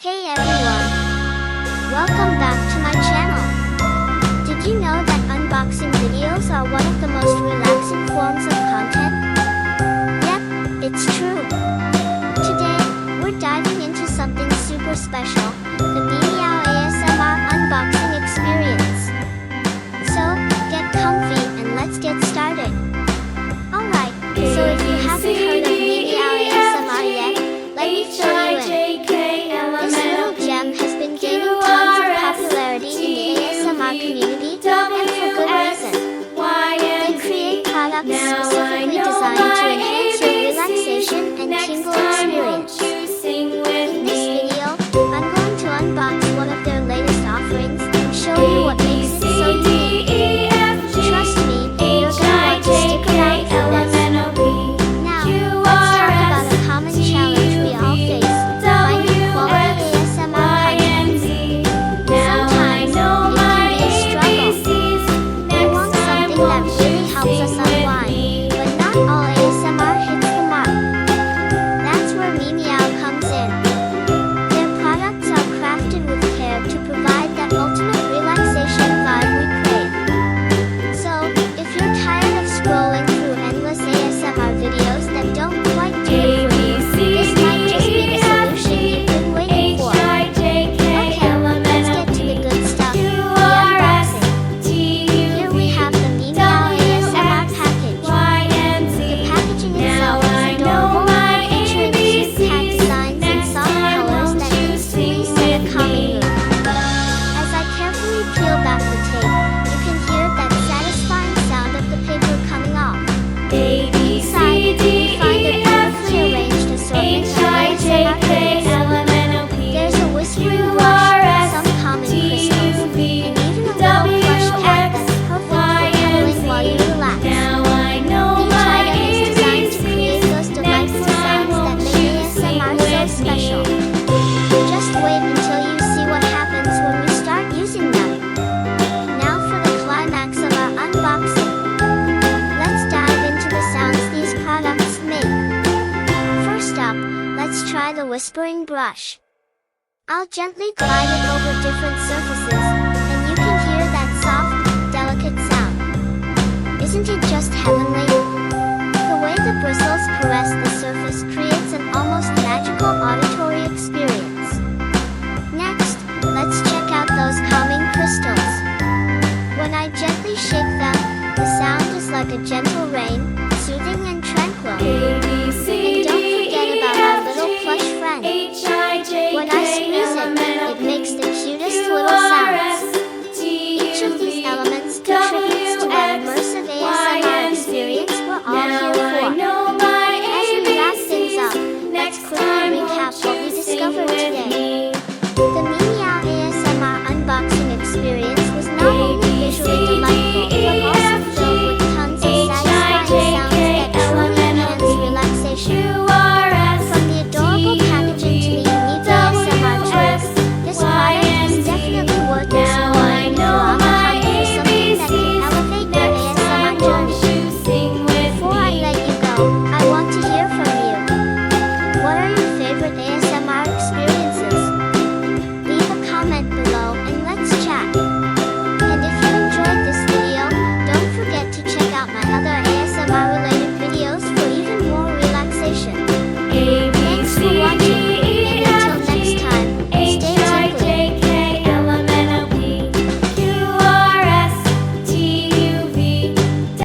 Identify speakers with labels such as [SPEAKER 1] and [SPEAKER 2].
[SPEAKER 1] Hey everyone! Welcome back to my channel. Did you know that unboxing videos are one of the most relaxing forms of content? Yep, it's true. Today, we're diving into something super special, the Meemeow ASMR unboxing experience. So, get comfy and let's get started. Alright, so if you haven't heard of Meemeow ASMR yet, let me fill you in. This little gem has been gaining tons of popularity in the ASMR community, and for good reason. They create products specifically designed to enhance your relaxation and tingle experience. In this video, I'm going to unbox one of their latest offerings and show you what makes it so unique. Trust me, you're going to want to stick around for this. Now, let's talk about a common challenge we all face. Whispering brush. I'll gently glide it over different surfaces, and you can hear that soft, delicate sound. Isn't it just heavenly? The way the bristles caress the surface creates an almost magical auditory experience. Next, let's check out those calming crystals. When I gently shake them, the sound is like a gentle rain,